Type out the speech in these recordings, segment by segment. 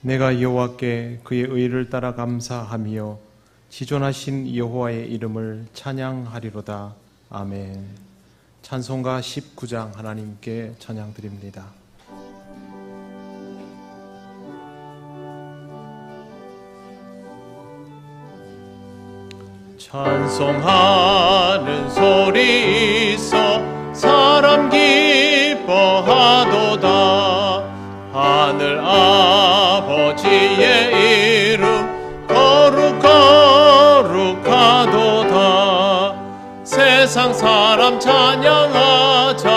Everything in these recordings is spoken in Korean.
내가 여호와께 그의 의를 따라 감사하며 지존하신 여호와의 이름을 찬양하리로다. 아멘. 찬송가 19장 하나님께 찬양드립니다. 찬송하는 소리 있어 사람 기뻐하도다. 하늘 아버지의 이름 거룩하도다. 세상 사람 찬양하자.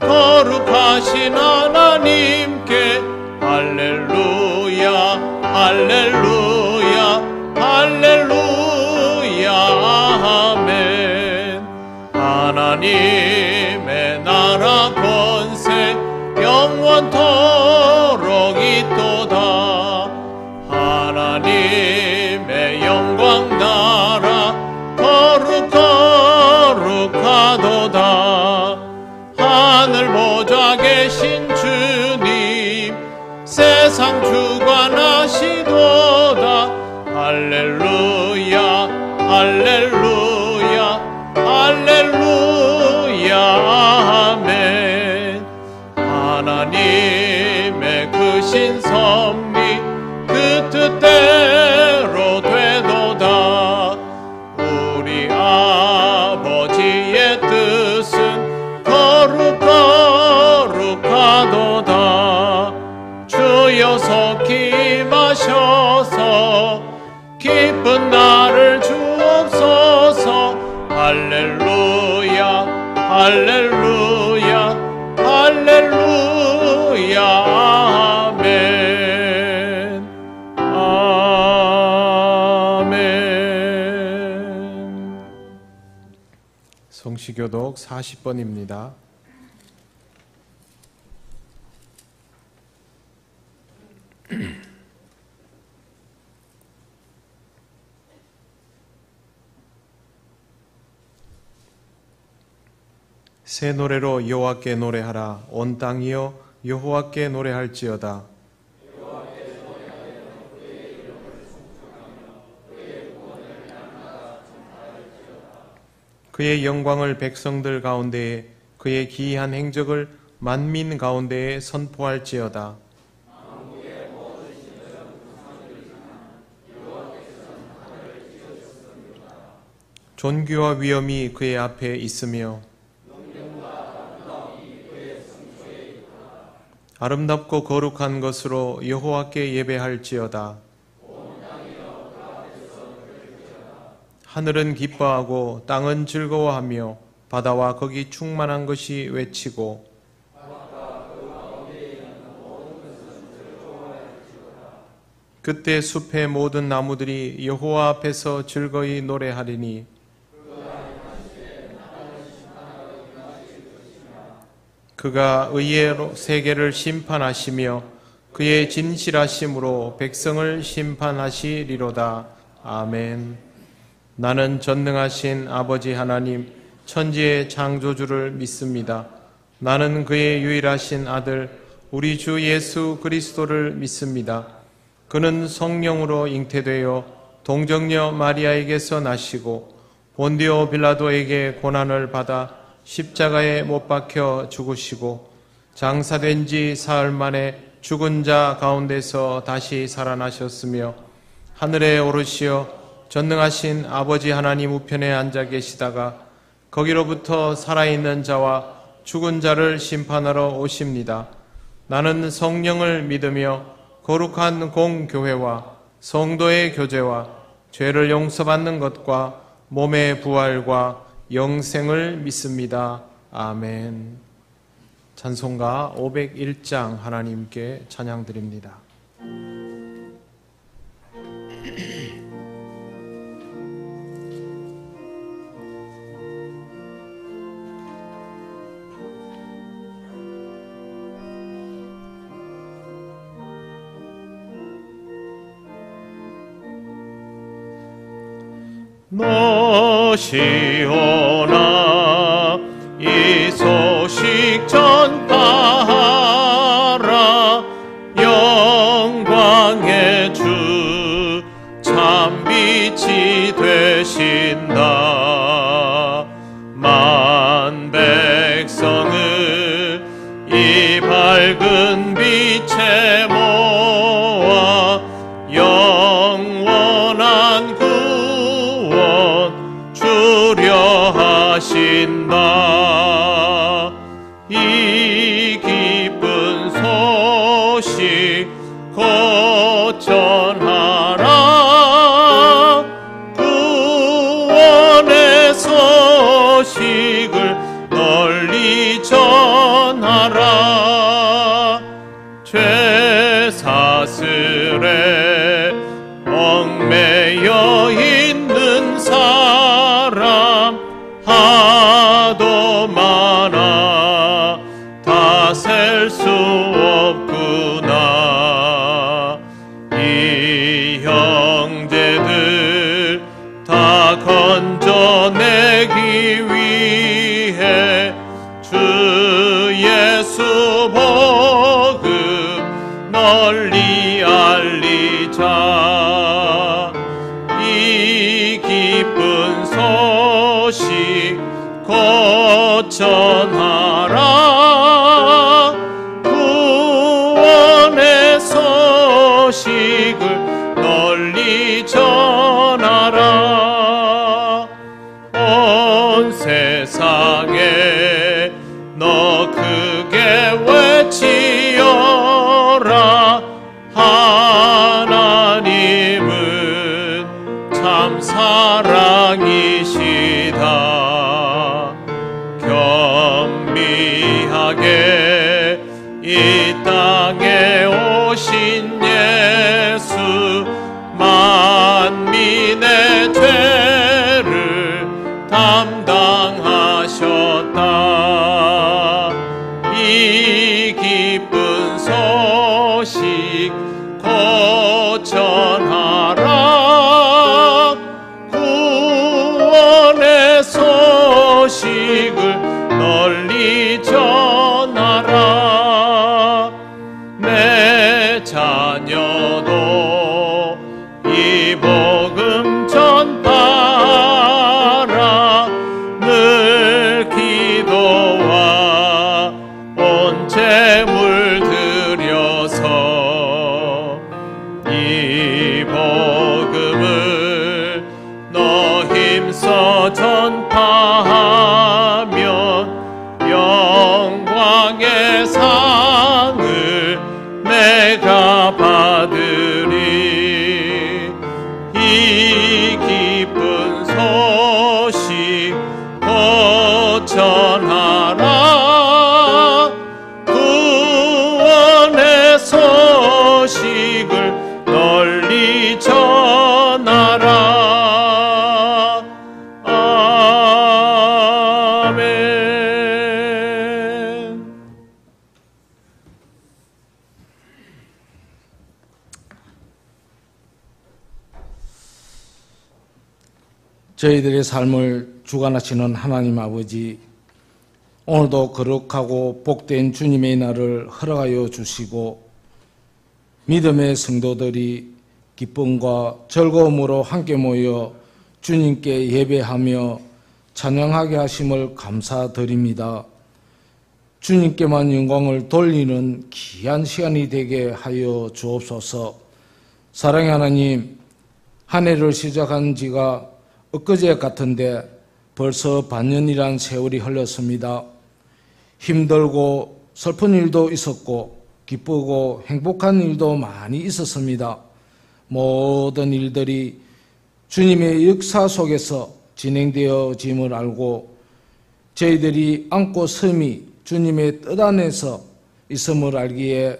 거룩하신 하나님께 할렐루야 할렐루야 할렐루야 아멘. 하나님의 나라 권세 영원토록 있도다. 하나님의 영광 나라 거룩하도다. 하늘 보좌 계신 주님 세상 주관하시도다. 할렐루야 할렐루야 할렐루야 아멘. 하나님의 크신 섭리 그 뜻대로 되도다. 우리 아버지의 뜻은 거룩하도다. 주여 속히 임하셔서 기쁜 날을 주옵소서. 할렐루야 할렐루야 할렐루야 아멘 아멘. 성시교독 40번입니다. 새 노래로 여호와께 노래하라. 온 땅이여 여호와께 노래할지어다. 그의 영광을 백성들 가운데에 그의 기이한 행적을 만민 가운데에 선포할지어다. 존귀와 위엄이 그의 앞에 있으며 아름답고 거룩한 것으로 여호와께 예배할지어다. 하늘은 기뻐하고 땅은 즐거워하며 바다와 거기 충만한 것이 외치고 그때 숲의 모든 나무들이 여호와 앞에서 즐거이 노래하리니 그가 의의 세계를 심판하시며 그의 진실하심으로 백성을 심판하시리로다. 아멘. 나는 전능하신 아버지 하나님 천지의 창조주를 믿습니다. 나는 그의 유일하신 아들 우리 주 예수 그리스도를 믿습니다. 그는 성령으로 잉태되어 동정녀 마리아에게서 나시고 본디오 빌라도에게 고난을 받아 십자가에 못 박혀 죽으시고 장사된 지 사흘 만에 죽은 자 가운데서 다시 살아나셨으며 하늘에 오르시어 전능하신 아버지 하나님 우편에 앉아 계시다가 거기로부터 살아있는 자와 죽은 자를 심판하러 오십니다. 나는 성령을 믿으며 거룩한 공교회와 성도의 교제와 죄를 용서받는 것과 몸의 부활과 영생을 믿습니다. 아멘. 찬송가 501장 하나님께 찬양드립니다. 너시오나 이 소식 전파하라. 영광 이 밝은 빛에 모아 영원한 구원 주려 하신다. 이 기쁜 소식 곧 전하라. 구원의 소식을 널리 전하라. 죄 사슬에 얽매여 있는 사람 하도 많아 다 셀 수 없구나. 이 형제들 다 건져내기 위해 주 예수 복음 널리 알리자. 이 기쁜 소식 곧 전하라. 구원의 소식을 널리 전하라. 온 세상에 너 크게 외치어라. 하나님은 참 사랑이시다. 겸비하게 이 땅에 오신 예수 만민의 죄를 담당하셨다. 이 기쁜 소식 곧 전하라. 구원의 소식을 널리 전하라. 내 자녀도 이 복음 전파라. 늘 기도와 온 재물 들여서 이 복음을 너 힘써 전파하면 영광의 상을 내가 받으리. 이 기쁜 소식 곧 전하라. 구원의 소식을 널리 전하라. 아멘. 저희들의 삶을 주관하시는 하나님 아버지, 오늘도 거룩하고 복된 주님의 날을 허락하여 주시고 믿음의 성도들이 기쁨과 즐거움으로 함께 모여 주님께 예배하며 찬양하게 하심을 감사드립니다. 주님께만 영광을 돌리는 귀한 시간이 되게 하여 주옵소서. 사랑의 하나님, 한 해를 시작한 지가 엊그제 같은데 벌써 반년이란 세월이 흘렀습니다. 힘들고 슬픈 일도 있었고 기쁘고 행복한 일도 많이 있었습니다. 모든 일들이 주님의 역사 속에서 진행되어짐을 알고 저희들이 안고 섬이 주님의 뜻 안에서 있음을 알기에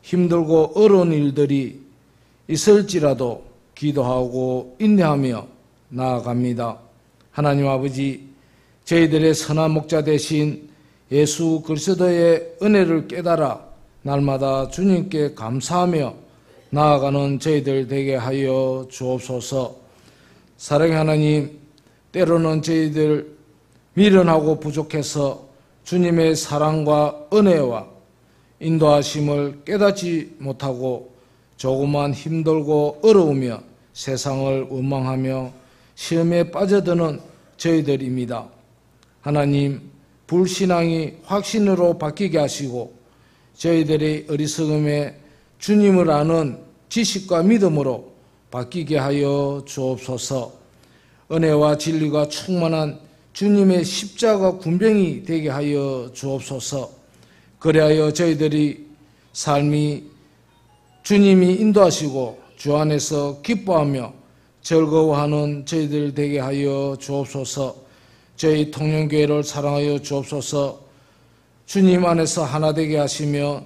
힘들고 어려운 일들이 있을지라도 기도하고 인내하며 나아갑니다. 하나님 아버지, 저희들의 선한 목자 되신 예수 그리스도의 은혜를 깨달아 날마다 주님께 감사하며 나아가는 저희들 되게 하여 주옵소서. 사랑의 하나님, 때로는 저희들 미련하고 부족해서 주님의 사랑과 은혜와 인도하심을 깨닫지 못하고 조금만 힘들고 어려우며 세상을 원망하며 시험에 빠져드는 저희들입니다. 하나님, 불신앙이 확신으로 바뀌게 하시고 저희들의 어리석음에 주님을 아는 지식과 믿음으로 바뀌게 하여 주옵소서. 은혜와 진리가 충만한 주님의 십자가 군병이 되게 하여 주옵소서. 그리하여 저희들이 삶이 주님이 인도하시고 주 안에서 기뻐하며 즐거워하는 저희들 되게 하여 주옵소서. 저희 통영교회를 사랑하여 주옵소서. 주님 안에서 하나 되게 하시며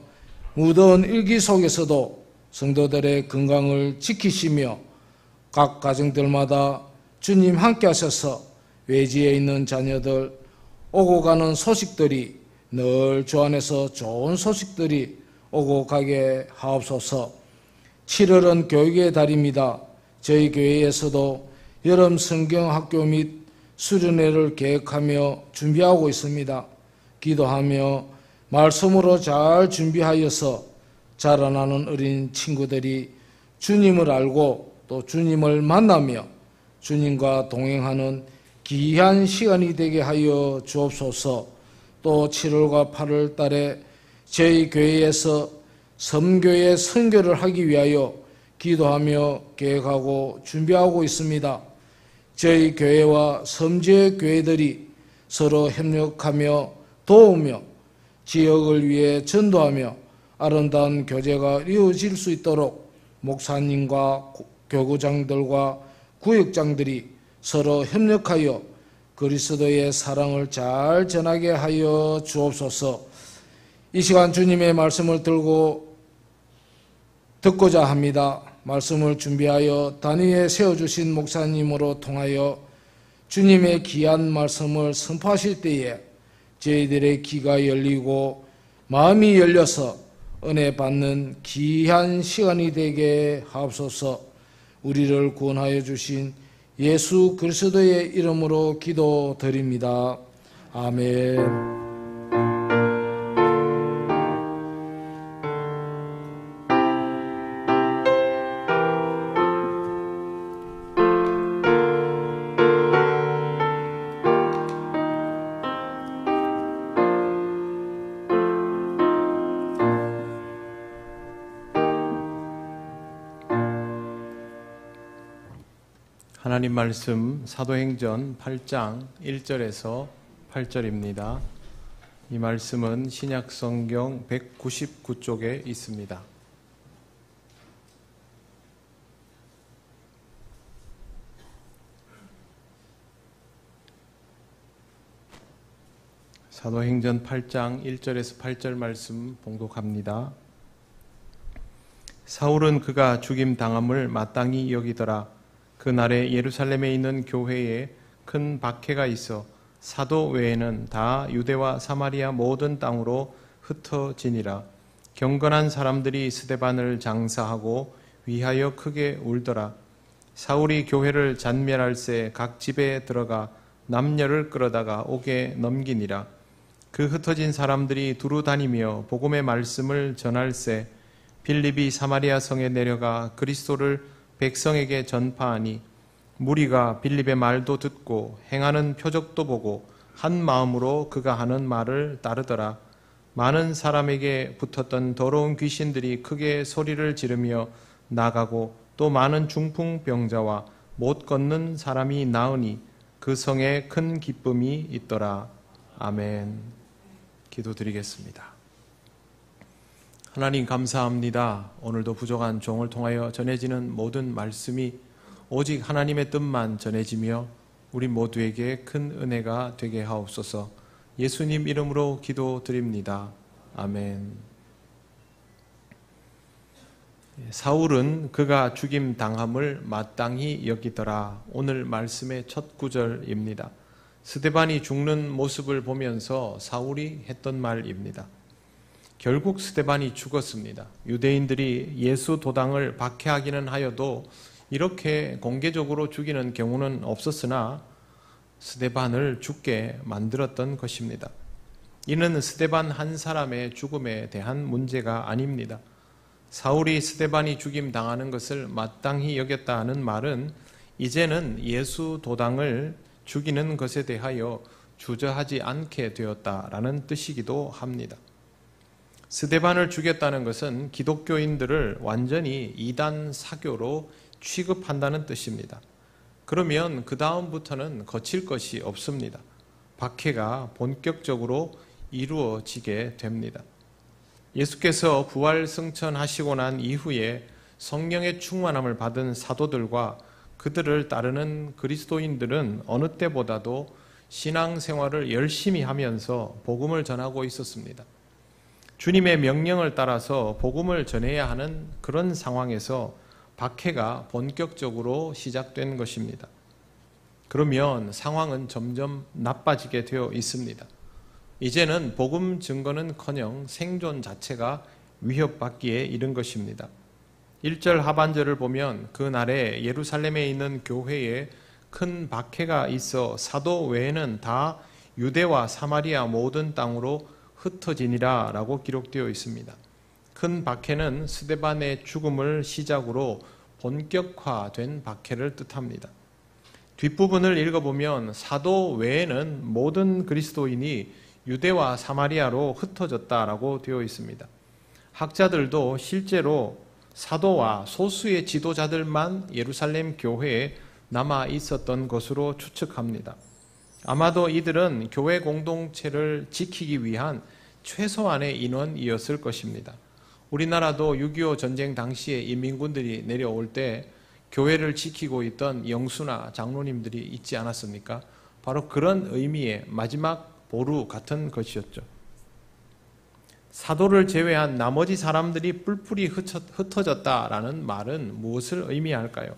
무더운 일기 속에서도 성도들의 건강을 지키시며 각 가정들마다 주님 함께 하셔서 외지에 있는 자녀들 오고 가는 소식들이 늘 주 안에서 좋은 소식들이 오고 가게 하옵소서. 7월은 교육의 달입니다. 저희 교회에서도 여름 성경학교 및 수련회를 계획하며 준비하고 있습니다. 기도하며 말씀으로 잘 준비하여서 자라나는 어린 친구들이 주님을 알고 또 주님을 만나며 주님과 동행하는 귀한 시간이 되게 하여 주옵소서. 또 7월과 8월 달에 저희 교회에서 섬교회 선교를 하기 위하여 기도하며 계획하고 준비하고 있습니다. 저희 교회와 섬지의 교회들이 서로 협력하며 도우며 지역을 위해 전도하며 아름다운 교제가 이루어질 수 있도록 목사님과 교구장들과 구역장들이 서로 협력하여 그리스도의 사랑을 잘 전하게 하여 주옵소서. 이 시간 주님의 말씀을 듣고자 합니다. 말씀을 준비하여 단위에 세워주신 목사님으로 통하여 주님의 귀한 말씀을 선포하실 때에 저희들의 귀가 열리고 마음이 열려서 은혜 받는 귀한 시간이 되게 하옵소서. 우리를 구원하여 주신 예수 그리스도의 이름으로 기도드립니다. 아멘. 하나님 말씀 사도행전 8장 1절에서 8절입니다. 이 말씀은 신약성경 199쪽에 있습니다. 사도행전 8장 1절에서 8절 말씀 봉독합니다. 사울은 그가 죽임 당함을 마땅히 여기더라. 그날에 예루살렘에 있는 교회에 큰 박해가 있어 사도 외에는 다 유대와 사마리아 모든 땅으로 흩어지니라. 경건한 사람들이 스데반을 장사하고 위하여 크게 울더라. 사울이 교회를 잔멸할새 각 집에 들어가 남녀를 끌어다가 옥에 넘기니라. 그 흩어진 사람들이 두루 다니며 복음의 말씀을 전할새 빌립이 사마리아 성에 내려가 그리스도를 백성에게 전파하니 무리가 빌립의 말도 듣고 행하는 표적도 보고 한 마음으로 그가 하는 말을 따르더라. 많은 사람에게 붙었던 더러운 귀신들이 크게 소리를 지르며 나가고 또 많은 중풍병자와 못 걷는 사람이 나으니 그 성에 큰 기쁨이 있더라. 아멘. 기도드리겠습니다. 하나님 감사합니다. 오늘도 부족한 종을 통하여 전해지는 모든 말씀이 오직 하나님의 뜻만 전해지며 우리 모두에게 큰 은혜가 되게 하옵소서. 예수님 이름으로 기도드립니다. 아멘. 사울은 그가 죽임 당함을 마땅히 여기더라. 오늘 말씀의 첫 구절입니다. 스데반이 죽는 모습을 보면서 사울이 했던 말입니다. 결국 스데반이 죽었습니다. 유대인들이 예수 도당을 박해하기는 하여도 이렇게 공개적으로 죽이는 경우는 없었으나 스데반을 죽게 만들었던 것입니다. 이는 스데반 한 사람의 죽음에 대한 문제가 아닙니다. 사울이 스데반이 죽임 당하는 것을 마땅히 여겼다 하는 말은 이제는 예수 도당을 죽이는 것에 대하여 주저하지 않게 되었다라는 뜻이기도 합니다. 스데반을 죽였다는 것은 기독교인들을 완전히 이단 사교로 취급한다는 뜻입니다. 그러면 그 다음부터는 거칠 것이 없습니다. 박해가 본격적으로 이루어지게 됩니다. 예수께서 부활 승천하시고 난 이후에 성령의 충만함을 받은 사도들과 그들을 따르는 그리스도인들은 어느 때보다도 신앙생활을 열심히 하면서 복음을 전하고 있었습니다. 주님의 명령을 따라서 복음을 전해야 하는 그런 상황에서 박해가 본격적으로 시작된 것입니다. 그러면 상황은 점점 나빠지게 되어 있습니다. 이제는 복음 증거는커녕 생존 자체가 위협받기에 이른 것입니다. 1절 하반절을 보면 그날에 예루살렘에 있는 교회에 큰 박해가 있어 사도 외에는 다 유대와 사마리아 모든 땅으로 흩어지니라 라고 기록되어 있습니다. 큰 박해는 스데반의 죽음을 시작으로 본격화된 박해를 뜻합니다. 뒷부분을 읽어보면 사도 외에는 모든 그리스도인이 유대와 사마리아로 흩어졌다라고 되어 있습니다. 학자들도 실제로 사도와 소수의 지도자들만 예루살렘 교회에 남아 있었던 것으로 추측합니다. 아마도 이들은 교회 공동체를 지키기 위한 최소한의 인원이었을 것입니다. 우리나라도 6.25 전쟁 당시에 인민군들이 내려올 때 교회를 지키고 있던 영수나 장로님들이 있지 않았습니까? 바로 그런 의미의 마지막 보루 같은 것이었죠. 사도를 제외한 나머지 사람들이 뿔뿔이 흩어졌다라는 말은 무엇을 의미할까요?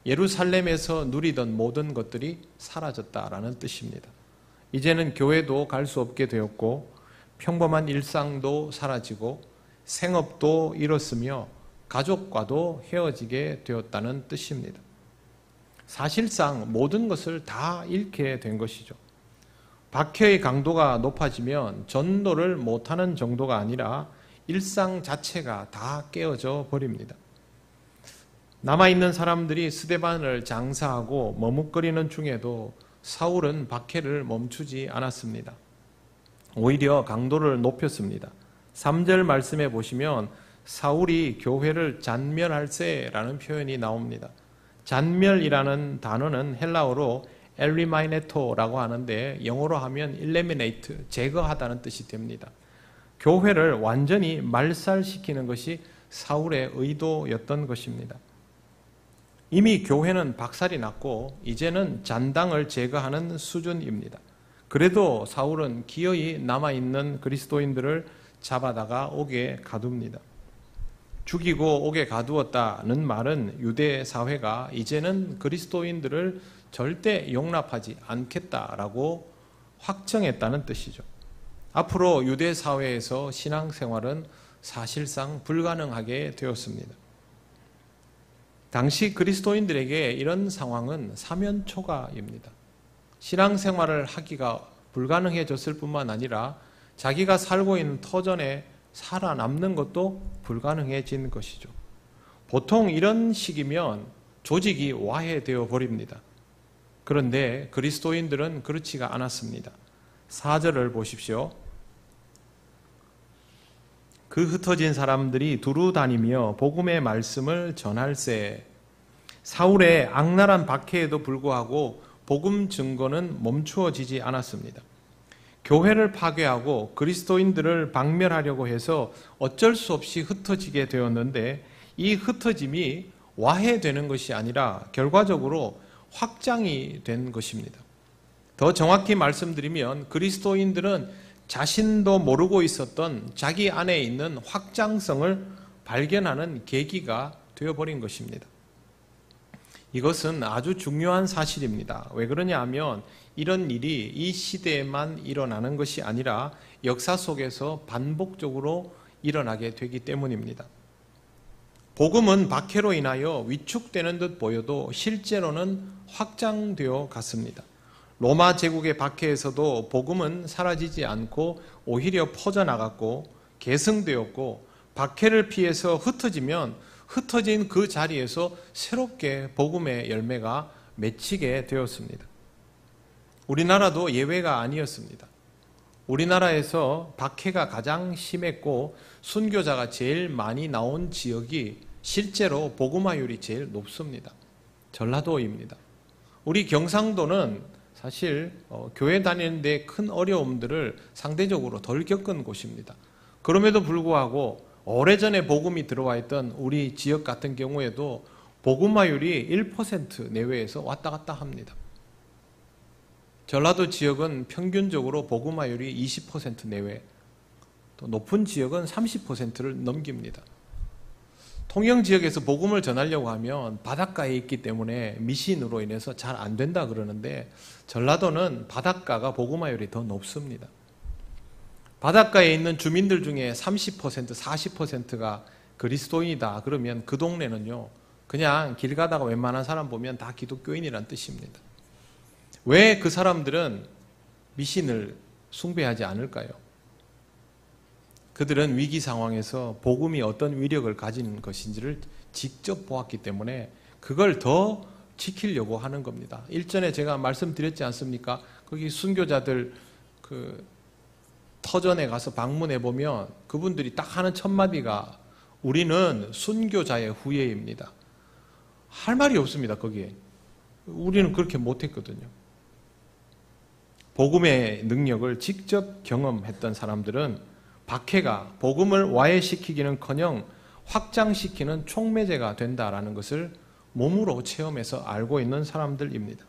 예루살렘에서 누리던 모든 것들이 사라졌다라는 뜻입니다. 이제는 교회도 갈 수 없게 되었고 평범한 일상도 사라지고 생업도 잃었으며 가족과도 헤어지게 되었다는 뜻입니다. 사실상 모든 것을 다 잃게 된 것이죠. 박해의 강도가 높아지면 전도를 못하는 정도가 아니라 일상 자체가 다 깨어져 버립니다. 남아있는 사람들이 스데반을 장사하고 머뭇거리는 중에도 사울은 박해를 멈추지 않았습니다. 오히려 강도를 높였습니다. 3절 말씀에 보시면 사울이 교회를 잔멸할세라는 표현이 나옵니다. 잔멸이라는 단어는 헬라어로 엘리마이네토라고 하는데 영어로 하면 eliminate, 제거하다는 뜻이 됩니다. 교회를 완전히 말살시키는 것이 사울의 의도였던 것입니다. 이미 교회는 박살이 났고 이제는 잔당을 제거하는 수준입니다. 그래도 사울은 기어이 남아있는 그리스도인들을 잡아다가 옥에 가둡니다. 죽이고 옥에 가두었다는 말은 유대 사회가 이제는 그리스도인들을 절대 용납하지 않겠다라고 확정했다는 뜻이죠. 앞으로 유대 사회에서 신앙생활은 사실상 불가능하게 되었습니다. 당시 그리스도인들에게 이런 상황은 사면초가입니다. 신앙생활을 하기가 불가능해졌을 뿐만 아니라 자기가 살고 있는 터전에 살아남는 것도 불가능해진 것이죠. 보통 이런 시기면 조직이 와해되어 버립니다. 그런데 그리스도인들은 그렇지가 않았습니다. 4절을 보십시오. 그 흩어진 사람들이 두루 다니며 복음의 말씀을 전할세. 사울의 악랄한 박해에도 불구하고 복음 증거는 멈추어지지 않았습니다. 교회를 파괴하고 그리스도인들을 박멸하려고 해서 어쩔 수 없이 흩어지게 되었는데 이 흩어짐이 와해되는 것이 아니라 결과적으로 확장이 된 것입니다. 더 정확히 말씀드리면 그리스도인들은 자신도 모르고 있었던 자기 안에 있는 확장성을 발견하는 계기가 되어버린 것입니다. 이것은 아주 중요한 사실입니다. 왜 그러냐 하면 이런 일이 이 시대에만 일어나는 것이 아니라 역사 속에서 반복적으로 일어나게 되기 때문입니다. 복음은 박해로 인하여 위축되는 듯 보여도 실제로는 확장되어 갔습니다. 로마 제국의 박해에서도 복음은 사라지지 않고 오히려 퍼져나갔고 계승되었고 박해를 피해서 흩어지면 흩어진 그 자리에서 새롭게 복음의 열매가 맺히게 되었습니다. 우리나라도 예외가 아니었습니다. 우리나라에서 박해가 가장 심했고 순교자가 제일 많이 나온 지역이 실제로 복음화율이 제일 높습니다. 전라도입니다. 우리 경상도는 사실 교회 다니는 데 큰 어려움들을 상대적으로 덜 겪은 곳입니다. 그럼에도 불구하고 오래전에 복음이 들어와 있던 우리 지역 같은 경우에도 복음화율이 1% 내외에서 왔다 갔다 합니다. 전라도 지역은 평균적으로 복음화율이 20% 내외, 또 높은 지역은 30%를 넘깁니다. 통영 지역에서 복음을 전하려고 하면 바닷가에 있기 때문에 미신으로 인해서 잘 안 된다 그러는데 전라도는 바닷가가 복음화율이 더 높습니다. 바닷가에 있는 주민들 중에 30%, 40%가 그리스도인이다 그러면 그 동네는요, 그냥 길 가다가 웬만한 사람 보면 다 기독교인이란 뜻입니다. 왜 그 사람들은 미신을 숭배하지 않을까요? 그들은 위기 상황에서 복음이 어떤 위력을 가진 것인지를 직접 보았기 때문에 그걸 더 지키려고 하는 겁니다. 일전에 제가 말씀드렸지 않습니까? 거기 순교자들 그 터전에 가서 방문해 보면 그분들이 딱 하는 첫 마디가 우리는 순교자의 후예입니다. 할 말이 없습니다. 거기에. 우리는 그렇게 못했거든요. 복음의 능력을 직접 경험했던 사람들은 박해가 복음을 와해시키기는커녕 확장시키는 촉매제가 된다라는 것을 몸으로 체험해서 알고 있는 사람들입니다.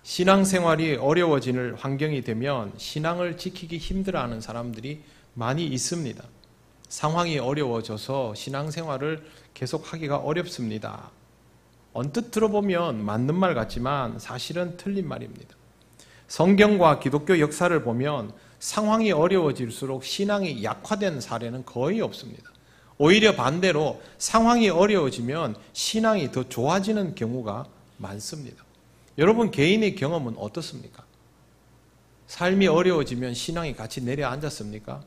신앙생활이 어려워지는 환경이 되면 신앙을 지키기 힘들어하는 사람들이 많이 있습니다. 상황이 어려워져서 신앙생활을 계속하기가 어렵습니다. 언뜻 들어보면 맞는 말 같지만 사실은 틀린 말입니다. 성경과 기독교 역사를 보면 상황이 어려워질수록 신앙이 약화된 사례는 거의 없습니다. 오히려 반대로 상황이 어려워지면 신앙이 더 좋아지는 경우가 많습니다. 여러분 개인의 경험은 어떻습니까? 삶이 어려워지면 신앙이 같이 내려앉았습니까?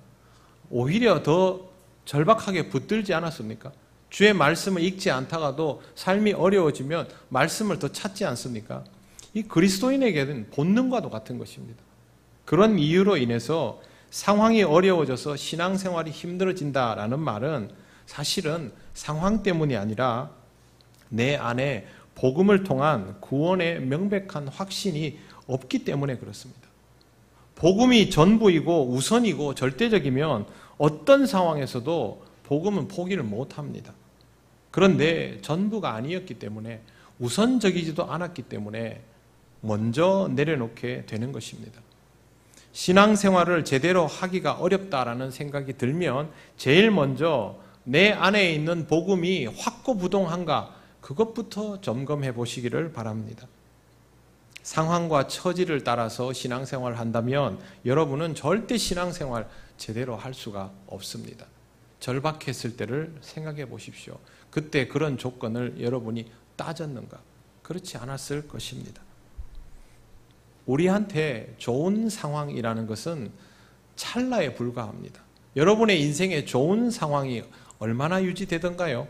오히려 더 절박하게 붙들지 않았습니까? 주의 말씀을 읽지 않다가도 삶이 어려워지면 말씀을 더 찾지 않습니까? 이 그리스도인에게는 본능과도 같은 것입니다. 그런 이유로 인해서 상황이 어려워져서 신앙생활이 힘들어진다라는 말은 사실은 상황 때문이 아니라 내 안에 복음을 통한 구원의 명백한 확신이 없기 때문에 그렇습니다. 복음이 전부이고 우선이고 절대적이면 어떤 상황에서도 복음은 포기를 못합니다. 그런데 전부가 아니었기 때문에 우선적이지도 않았기 때문에 먼저 내려놓게 되는 것입니다. 신앙생활을 제대로 하기가 어렵다라는 생각이 들면 제일 먼저 내 안에 있는 복음이 확고부동한가 그것부터 점검해 보시기를 바랍니다. 상황과 처지를 따라서 신앙생활을 한다면 여러분은 절대 신앙생활 제대로 할 수가 없습니다. 절박했을 때를 생각해 보십시오. 그때 그런 조건을 여러분이 따졌는가? 그렇지 않았을 것입니다. 우리한테 좋은 상황이라는 것은 찰나에 불과합니다. 여러분의 인생에 좋은 상황이 얼마나 유지되던가요?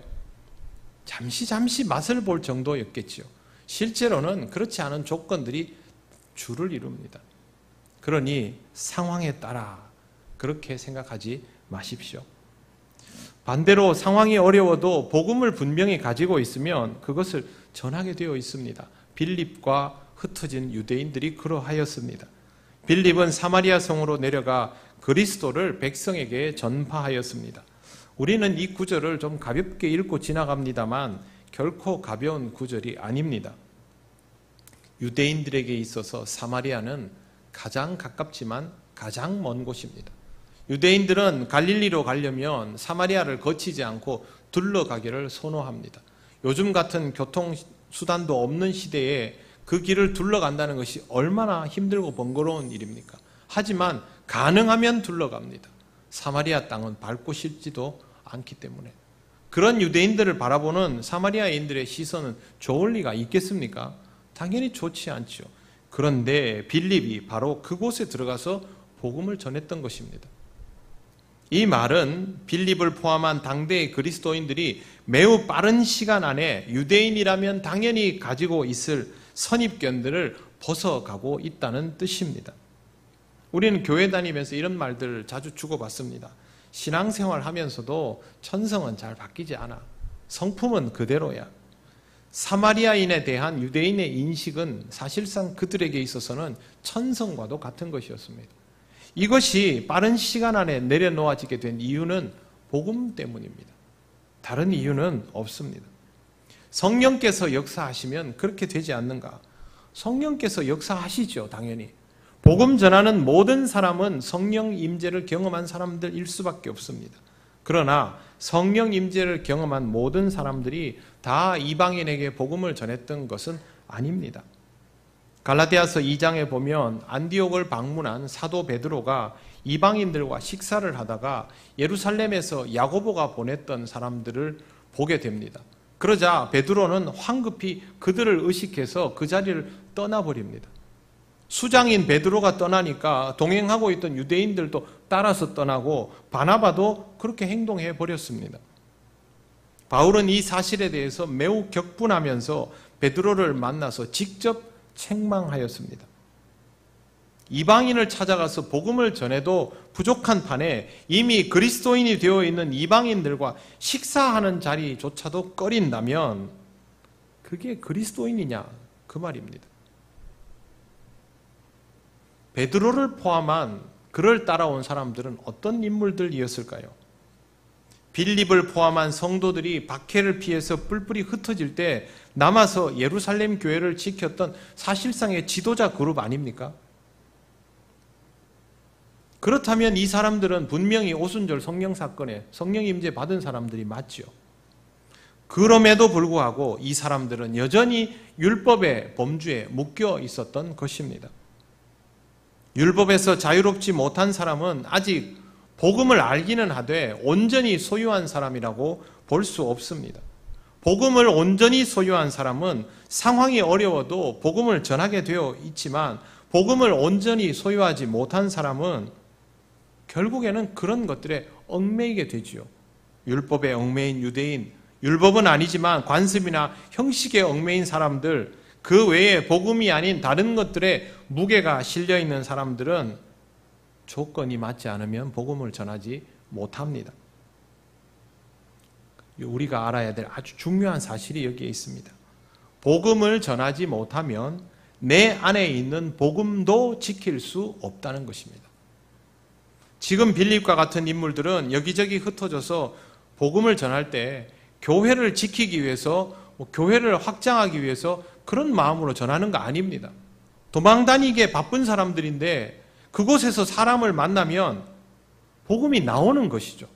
잠시 맛을 볼 정도였겠죠. 실제로는 그렇지 않은 조건들이 주를 이룹니다. 그러니 상황에 따라 그렇게 생각하지 마십시오. 반대로 상황이 어려워도 복음을 분명히 가지고 있으면 그것을 전하게 되어 있습니다. 빌립과 흩어진 유대인들이 그러하였습니다. 빌립은 사마리아 성으로 내려가 그리스도를 백성에게 전파하였습니다. 우리는 이 구절을 좀 가볍게 읽고 지나갑니다만 결코 가벼운 구절이 아닙니다. 유대인들에게 있어서 사마리아는 가장 가깝지만 가장 먼 곳입니다. 유대인들은 갈릴리로 가려면 사마리아를 거치지 않고 둘러가기를 선호합니다. 요즘 같은 교통수단도 없는 시대에 그 길을 둘러간다는 것이 얼마나 힘들고 번거로운 일입니까? 하지만 가능하면 둘러갑니다. 사마리아 땅은 밟고 싶지도 않기 때문에. 그런 유대인들을 바라보는 사마리아인들의 시선은 좋을 리가 있겠습니까? 당연히 좋지 않죠. 그런데 빌립이 바로 그곳에 들어가서 복음을 전했던 것입니다. 이 말은 빌립을 포함한 당대의 그리스도인들이 매우 빠른 시간 안에 유대인이라면 당연히 가지고 있을 선입견들을 벗어가고 있다는 뜻입니다. 우리는 교회 다니면서 이런 말들을 자주 주고받습니다. 신앙생활 하면서도 천성은 잘 바뀌지 않아. 성품은 그대로야. 사마리아인에 대한 유대인의 인식은 사실상 그들에게 있어서는 천성과도 같은 것이었습니다. 이것이 빠른 시간 안에 내려놓아지게 된 이유는 복음 때문입니다. 다른 이유는 없습니다. 성령께서 역사하시면 그렇게 되지 않는가? 성령께서 역사하시죠, 당연히. 복음 전하는 모든 사람은 성령 임재를 경험한 사람들일 수밖에 없습니다. 그러나 성령 임재를 경험한 모든 사람들이 다 이방인에게 복음을 전했던 것은 아닙니다. 갈라디아서 2장에 보면 안디옥을 방문한 사도 베드로가 이방인들과 식사를 하다가 예루살렘에서 야고보가 보냈던 사람들을 보게 됩니다. 그러자 베드로는 황급히 그들을 의식해서 그 자리를 떠나버립니다. 수장인 베드로가 떠나니까 동행하고 있던 유대인들도 따라서 떠나고 바나바도 그렇게 행동해 버렸습니다. 바울은 이 사실에 대해서 매우 격분하면서 베드로를 만나서 직접 책망하였습니다. 이방인을 찾아가서 복음을 전해도 부족한 판에 이미 그리스도인이 되어 있는 이방인들과 식사하는 자리조차도 꺼린다면 그게 그리스도인이냐 그 말입니다. 베드로를 포함한 그를 따라온 사람들은 어떤 인물들이었을까요? 빌립을 포함한 성도들이 박해를 피해서 뿔뿔이 흩어질 때 남아서 예루살렘 교회를 지켰던 사실상의 지도자 그룹 아닙니까? 그렇다면 이 사람들은 분명히 오순절 성령 사건에 성령 임재 받은 사람들이 맞죠. 그럼에도 불구하고 이 사람들은 여전히 율법의 범주에 묶여 있었던 것입니다. 율법에서 자유롭지 못한 사람은 아직 복음을 알기는 하되 온전히 소유한 사람이라고 볼 수 없습니다. 복음을 온전히 소유한 사람은 상황이 어려워도 복음을 전하게 되어 있지만 복음을 온전히 소유하지 못한 사람은 결국에는 그런 것들에 얽매이게 되지요. 율법에 얽매인 유대인, 율법은 아니지만 관습이나 형식에 얽매인 사람들, 그 외에 복음이 아닌 다른 것들에 무게가 실려있는 사람들은 조건이 맞지 않으면 복음을 전하지 못합니다. 우리가 알아야 될 아주 중요한 사실이 여기에 있습니다. 복음을 전하지 못하면 내 안에 있는 복음도 지킬 수 없다는 것입니다. 지금 빌립과 같은 인물들은 여기저기 흩어져서 복음을 전할 때 교회를 지키기 위해서, 교회를 확장하기 위해서 그런 마음으로 전하는 거 아닙니다. 도망다니게 바쁜 사람들인데 그곳에서 사람을 만나면 복음이 나오는 것이죠.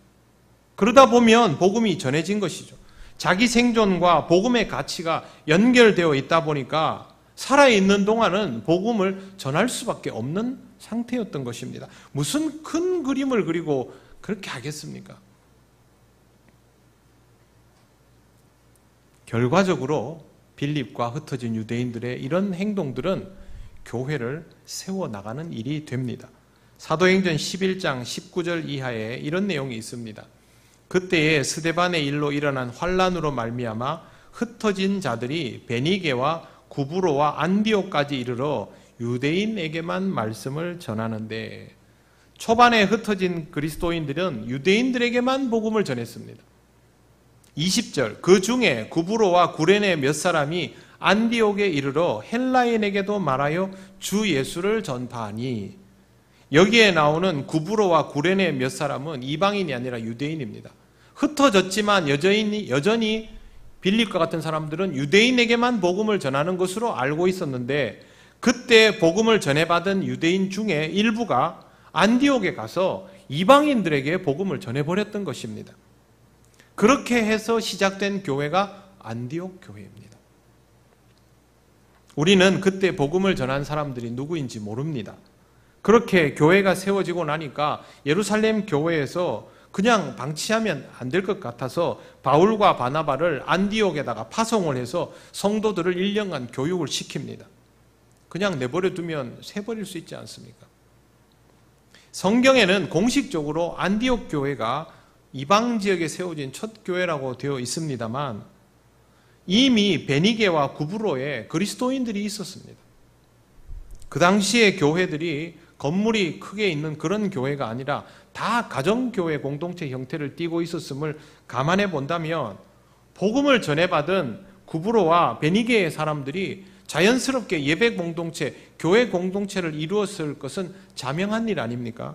그러다 보면 복음이 전해진 것이죠. 자기 생존과 복음의 가치가 연결되어 있다 보니까 살아있는 동안은 복음을 전할 수밖에 없는 상태였던 것입니다. 무슨 큰 그림을 그리고 그렇게 하겠습니까? 결과적으로 빌립과 흩어진 유대인들의 이런 행동들은 교회를 세워나가는 일이 됩니다. 사도행전 11장 19절 이하에 이런 내용이 있습니다. 그때에 스데반의 일로 일어난 환란으로 말미암아 흩어진 자들이 베니게와 구브로와 안디옥까지 이르러 유대인에게만 말씀을 전하는데, 초반에 흩어진 그리스도인들은 유대인들에게만 복음을 전했습니다. 20절, 그 중에 구브로와 구레네 몇 사람이 안디옥에 이르러 헬라인에게도 말하여 주 예수를 전파하니, 여기에 나오는 구브로와 구레네 몇 사람은 이방인이 아니라 유대인입니다. 흩어졌지만 여전히 빌립과 같은 사람들은 유대인에게만 복음을 전하는 것으로 알고 있었는데, 그때 복음을 전해받은 유대인 중에 일부가 안디옥에 가서 이방인들에게 복음을 전해버렸던 것입니다. 그렇게 해서 시작된 교회가 안디옥 교회입니다. 우리는 그때 복음을 전한 사람들이 누구인지 모릅니다. 그렇게 교회가 세워지고 나니까 예루살렘 교회에서 그냥 방치하면 안 될 것 같아서 바울과 바나바를 안디옥에다가 파송을 해서 성도들을 1년간 교육을 시킵니다. 그냥 내버려 두면 새버릴 수 있지 않습니까? 성경에는 공식적으로 안디옥 교회가 이방 지역에 세워진 첫 교회라고 되어 있습니다만 이미 베니게와 구브로에 그리스도인들이 있었습니다. 그 당시의 교회들이 건물이 크게 있는 그런 교회가 아니라 다 가정교회 공동체 형태를 띠고 있었음을 감안해 본다면 복음을 전해받은 구브로와 베니게의 사람들이 자연스럽게 예배 공동체, 교회 공동체를 이루었을 것은 자명한 일 아닙니까?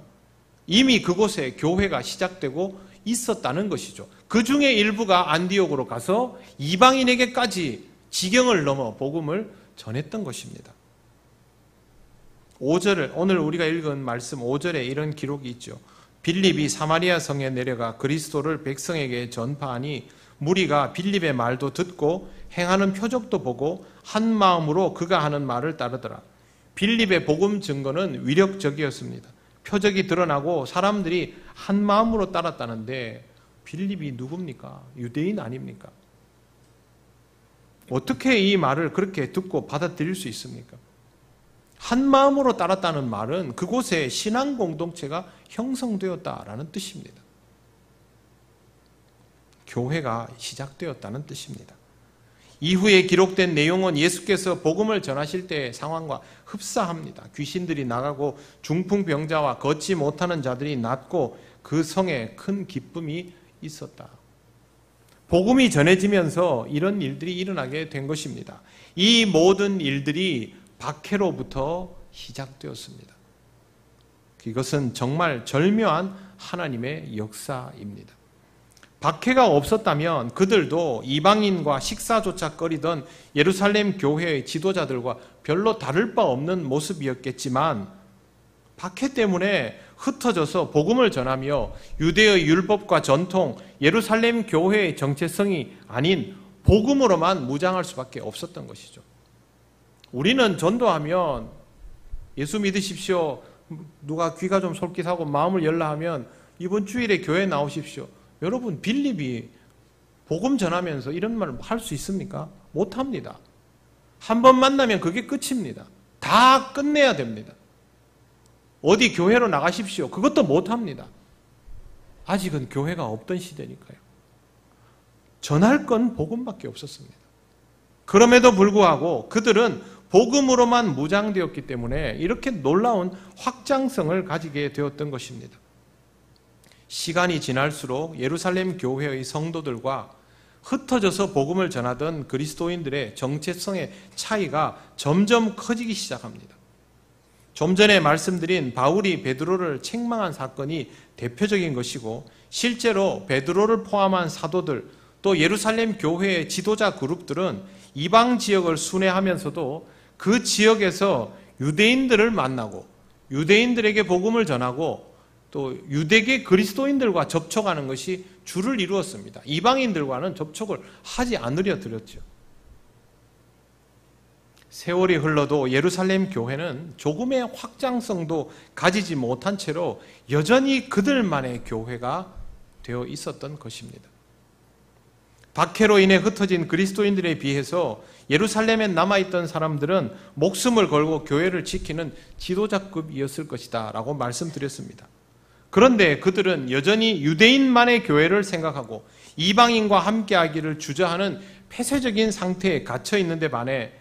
이미 그곳에 교회가 시작되고 있었다는 것이죠. 그 중에 일부가 안디옥으로 가서 이방인에게까지 지경을 넘어 복음을 전했던 것입니다. 5절, 오늘 우리가 읽은 말씀 5절에 이런 기록이 있죠. 빌립이 사마리아 성에 내려가 그리스도를 백성에게 전파하니 무리가 빌립의 말도 듣고 행하는 표적도 보고 한 마음으로 그가 하는 말을 따르더라. 빌립의 복음 증거는 위력적이었습니다. 표적이 드러나고 사람들이 한 마음으로 따랐다는데 빌립이 누굽니까? 유대인 아닙니까? 어떻게 이 말을 그렇게 듣고 받아들일 수 있습니까? 한 마음으로 따랐다는 말은 그곳에 신앙 공동체가 형성되었다라는 뜻입니다. 교회가 시작되었다는 뜻입니다. 이후에 기록된 내용은 예수께서 복음을 전하실 때의 상황과 흡사합니다. 귀신들이 나가고 중풍병자와 걷지 못하는 자들이 낫고 그 성에 큰 기쁨이 있었다. 복음이 전해지면서 이런 일들이 일어나게 된 것입니다. 이 모든 일들이 박해로부터 시작되었습니다. 이것은 정말 절묘한 하나님의 역사입니다. 박해가 없었다면 그들도 이방인과 식사조차 꺼리던 예루살렘 교회의 지도자들과 별로 다를 바 없는 모습이었겠지만 박해 때문에 흩어져서 복음을 전하며 유대의 율법과 전통, 예루살렘 교회의 정체성이 아닌 복음으로만 무장할 수밖에 없었던 것이죠. 우리는 전도하면 예수 믿으십시오. 누가 귀가 좀 솔깃하고 마음을 열라 하면 이번 주일에 교회 나오십시오. 여러분, 빌립이 복음 전하면서 이런 말을 할 수 있습니까? 못합니다. 한 번 만나면 그게 끝입니다. 다 끝내야 됩니다. 어디 교회로 나가십시오. 그것도 못합니다. 아직은 교회가 없던 시대니까요. 전할 건 복음밖에 없었습니다. 그럼에도 불구하고 그들은 복음으로만 무장되었기 때문에 이렇게 놀라운 확장성을 가지게 되었던 것입니다. 시간이 지날수록 예루살렘 교회의 성도들과 흩어져서 복음을 전하던 그리스도인들의 정체성의 차이가 점점 커지기 시작합니다. 좀 전에 말씀드린 바울이 베드로를 책망한 사건이 대표적인 것이고 실제로 베드로를 포함한 사도들 또 예루살렘 교회의 지도자 그룹들은 이방 지역을 순회하면서도 그 지역에서 유대인들을 만나고 유대인들에게 복음을 전하고 또 유대계 그리스도인들과 접촉하는 것이 주를 이루었습니다. 이방인들과는 접촉을 하지 않으려 들었죠. 세월이 흘러도 예루살렘 교회는 조금의 확장성도 가지지 못한 채로 여전히 그들만의 교회가 되어 있었던 것입니다. 박해로 인해 흩어진 그리스도인들에 비해서 예루살렘에 남아있던 사람들은 목숨을 걸고 교회를 지키는 지도자급이었을 것이다 라고 말씀드렸습니다. 그런데 그들은 여전히 유대인만의 교회를 생각하고 이방인과 함께하기를 주저하는 폐쇄적인 상태에 갇혀 있는데 반해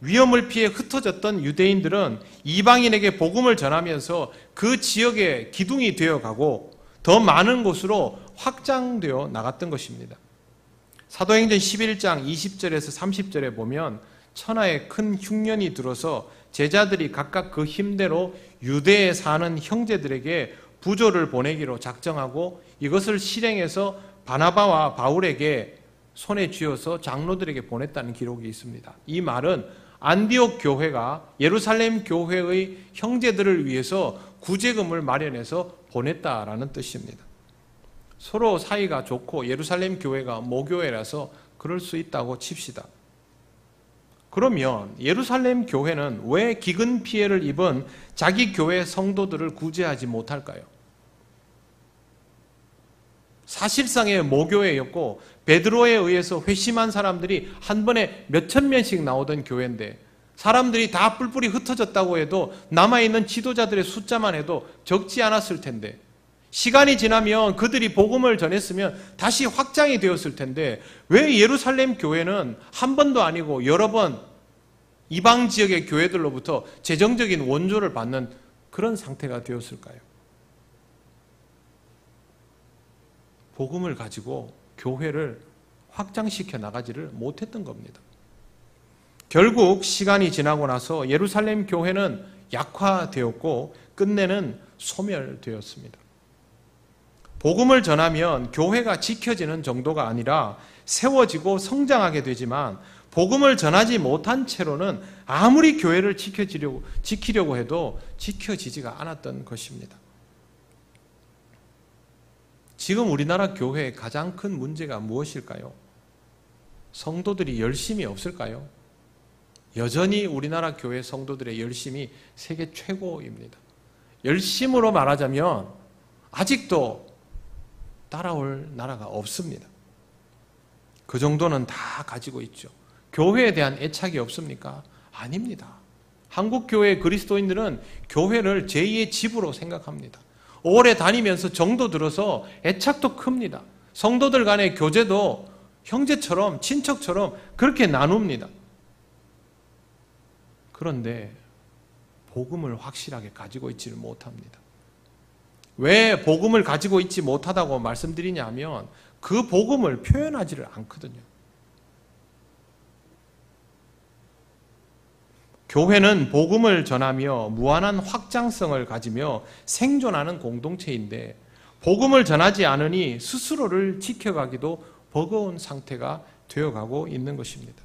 위험을 피해 흩어졌던 유대인들은 이방인에게 복음을 전하면서 그 지역의 기둥이 되어가고 더 많은 곳으로 확장되어 나갔던 것입니다. 사도행전 11장 20절에서 30절에 보면 천하에 큰 흉년이 들어서 제자들이 각각 그 힘대로 유대에 사는 형제들에게 부조를 보내기로 작정하고 이것을 실행해서 바나바와 바울에게 손에 쥐어서 장로들에게 보냈다는 기록이 있습니다. 이 말은 안디옥 교회가 예루살렘 교회의 형제들을 위해서 구제금을 마련해서 보냈다라는 뜻입니다. 서로 사이가 좋고 예루살렘 교회가 모교회라서 그럴 수 있다고 칩시다. 그러면 예루살렘 교회는 왜 기근 피해를 입은 자기 교회 성도들을 구제하지 못할까요? 사실상의 모교회였고 베드로에 의해서 회심한 사람들이 한 번에 몇천 명씩 나오던 교회인데 사람들이 다 뿔뿔이 흩어졌다고 해도 남아있는 지도자들의 숫자만 해도 적지 않았을 텐데 시간이 지나면 그들이 복음을 전했으면 다시 확장이 되었을 텐데 왜 예루살렘 교회는 한 번도 아니고 여러 번 이방 지역의 교회들로부터 재정적인 원조를 받는 그런 상태가 되었을까요? 복음을 가지고 교회를 확장시켜 나가지를 못했던 겁니다. 결국 시간이 지나고 나서 예루살렘 교회는 약화되었고 끝내는 소멸되었습니다. 복음을 전하면 교회가 지켜지는 정도가 아니라 세워지고 성장하게 되지만 복음을 전하지 못한 채로는 아무리 교회를 지키려고 해도 지켜지지가 않았던 것입니다. 지금 우리나라 교회의 가장 큰 문제가 무엇일까요? 성도들이 열심이 없을까요? 여전히 우리나라 교회 성도들의 열심이 세계 최고입니다. 열심으로 말하자면 아직도 따라올 나라가 없습니다. 그 정도는 다 가지고 있죠. 교회에 대한 애착이 없습니까? 아닙니다. 한국 교회 그리스도인들은 교회를 제2의 집으로 생각합니다. 오래 다니면서 정도 들어서 애착도 큽니다. 성도들 간의 교제도 형제처럼 친척처럼 그렇게 나눕니다. 그런데 복음을 확실하게 가지고 있지를 못합니다. 왜 복음을 가지고 있지 못하다고 말씀드리냐면 그 복음을 표현하지를 않거든요. 교회는 복음을 전하며 무한한 확장성을 가지며 생존하는 공동체인데 복음을 전하지 않으니 스스로를 지켜가기도 버거운 상태가 되어가고 있는 것입니다.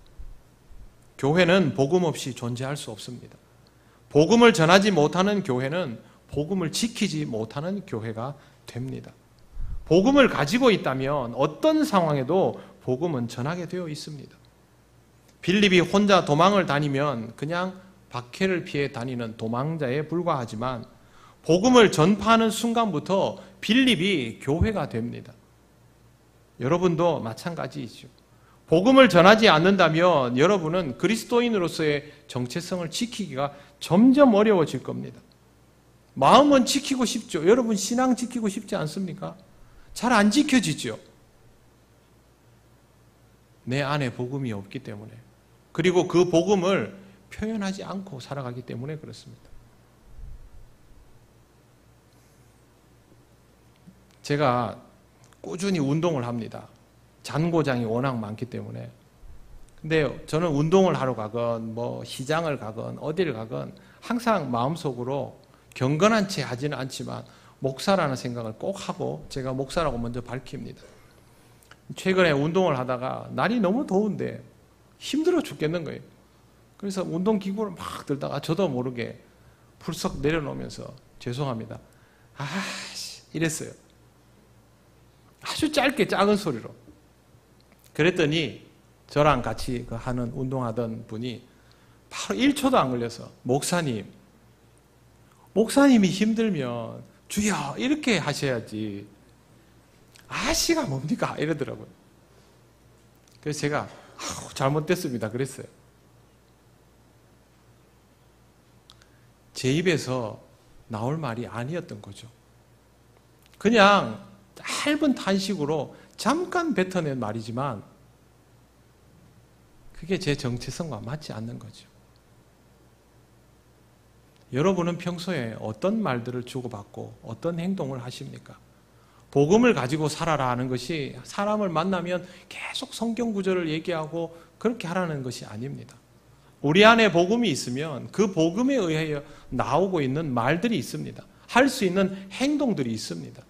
교회는 복음 없이 존재할 수 없습니다. 복음을 전하지 못하는 교회는 복음을 지키지 못하는 교회가 됩니다. 복음을 가지고 있다면 어떤 상황에도 복음은 전하게 되어 있습니다. 빌립이 혼자 도망을 다니면 그냥 박해를 피해 다니는 도망자에 불과하지만 복음을 전파하는 순간부터 빌립이 교회가 됩니다. 여러분도 마찬가지이죠. 복음을 전하지 않는다면 여러분은 그리스도인으로서의 정체성을 지키기가 점점 어려워질 겁니다. 마음은 지키고 싶죠. 여러분 신앙 지키고 싶지 않습니까? 잘 안 지켜지죠. 내 안에 복음이 없기 때문에, 그리고 그 복음을 표현하지 않고 살아가기 때문에 그렇습니다. 제가 꾸준히 운동을 합니다. 잔고장이 워낙 많기 때문에. 근데 저는 운동을 하러 가건 뭐 시장을 가건 어디를 가건 항상 마음속으로 경건한 채 하지는 않지만 목사라는 생각을 꼭 하고 제가 목사라고 먼저 밝힙니다. 최근에 운동을 하다가 날이 너무 더운데 힘들어 죽겠는 거예요. 그래서 운동기구를 막 들다가 저도 모르게 풀썩 내려놓으면서 죄송합니다. 이랬어요. 아주 짧게 작은 소리로. 그랬더니 저랑 같이 하는 운동하던 분이 바로 1초도 안 걸려서 목사님이 힘들면 주여 이렇게 하셔야지 아씨가 뭡니까? 이러더라고요. 그래서 제가 잘못됐습니다 그랬어요. 제 입에서 나올 말이 아니었던 거죠. 그냥 짧은 탄식으로 잠깐 뱉어낸 말이지만 그게 제 정체성과 맞지 않는 거죠. 여러분은 평소에 어떤 말들을 주고받고 어떤 행동을 하십니까? 복음을 가지고 살아라 하는 것이 사람을 만나면 계속 성경 구절을 얘기하고 그렇게 하라는 것이 아닙니다. 우리 안에 복음이 있으면 그 복음에 의하여 나오고 있는 말들이 있습니다. 할 수 있는 행동들이 있습니다.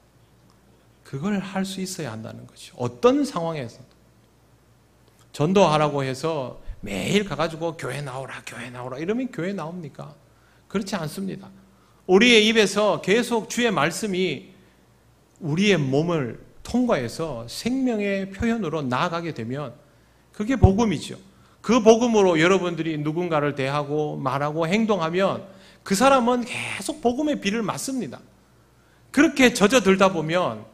그걸 할 수 있어야 한다는 거죠. 어떤 상황에서 전도하라고 해서 매일 가가지고 교회 나오라 이러면 교회 나옵니까? 그렇지 않습니다. 우리의 입에서 계속 주의 말씀이 우리의 몸을 통과해서 생명의 표현으로 나아가게 되면 그게 복음이죠. 그 복음으로 여러분들이 누군가를 대하고 말하고 행동하면 그 사람은 계속 복음의 비를 맞습니다. 그렇게 젖어들다 보면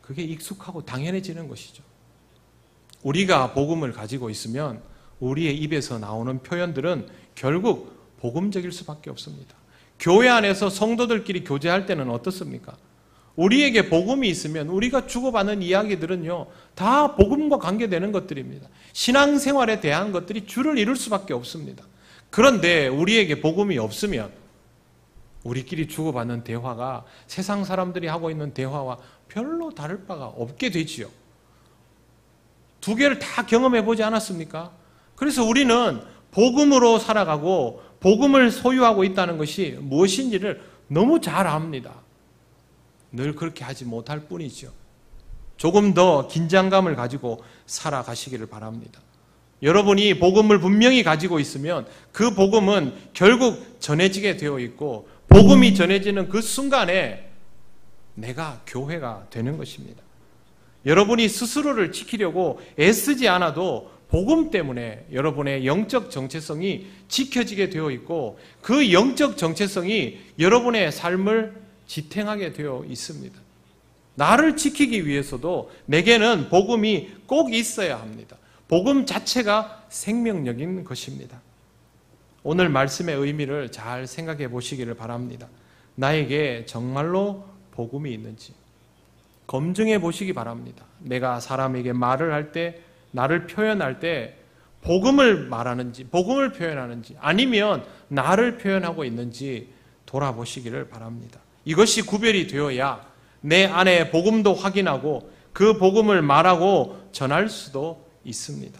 그게 익숙하고 당연해지는 것이죠. 우리가 복음을 가지고 있으면 우리의 입에서 나오는 표현들은 결국 복음적일 수밖에 없습니다. 교회 안에서 성도들끼리 교제할 때는 어떻습니까? 우리에게 복음이 있으면 우리가 주고받는 이야기들은요, 다 복음과 관계되는 것들입니다. 신앙생활에 대한 것들이 줄을 이룰 수밖에 없습니다. 그런데 우리에게 복음이 없으면 우리끼리 주고받는 대화가 세상 사람들이 하고 있는 대화와 별로 다를 바가 없게 되지요. 두 개를 다 경험해 보지 않았습니까? 그래서 우리는 복음으로 살아가고 복음을 소유하고 있다는 것이 무엇인지를 너무 잘 압니다. 늘 그렇게 하지 못할 뿐이죠. 조금 더 긴장감을 가지고 살아가시기를 바랍니다. 여러분이 복음을 분명히 가지고 있으면 그 복음은 결국 전해지게 되어 있고, 복음이 전해지는 그 순간에 내가 교회가 되는 것입니다. 여러분이 스스로를 지키려고 애쓰지 않아도 복음 때문에 여러분의 영적 정체성이 지켜지게 되어 있고, 그 영적 정체성이 여러분의 삶을 지탱하게 되어 있습니다. 나를 지키기 위해서도 내게는 복음이 꼭 있어야 합니다. 복음 자체가 생명력인 것입니다. 오늘 말씀의 의미를 잘 생각해 보시기를 바랍니다. 나에게 정말로 복음이 있는지 검증해 보시기 바랍니다. 내가 사람에게 말을 할 때, 나를 표현할 때 복음을 말하는지, 복음을 표현하는지, 아니면 나를 표현하고 있는지 돌아보시기를 바랍니다. 이것이 구별이 되어야 내 안에 복음도 확인하고 그 복음을 말하고 전할 수도 있습니다.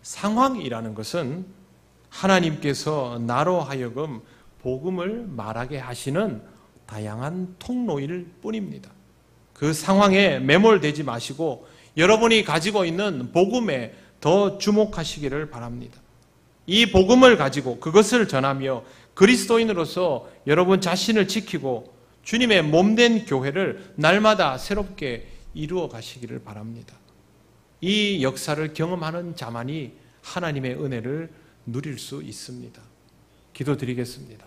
상황이라는 것은 하나님께서 나로 하여금 복음을 말하게 하시는 다양한 통로일 뿐입니다. 그 상황에 매몰되지 마시고 여러분이 가지고 있는 복음에 더 주목하시기를 바랍니다. 이 복음을 가지고 그것을 전하며 그리스도인으로서 여러분 자신을 지키고 주님의 몸된 교회를 날마다 새롭게 이루어 가시기를 바랍니다. 이 역사를 경험하는 자만이 하나님의 은혜를 누릴 수 있습니다. 기도드리겠습니다.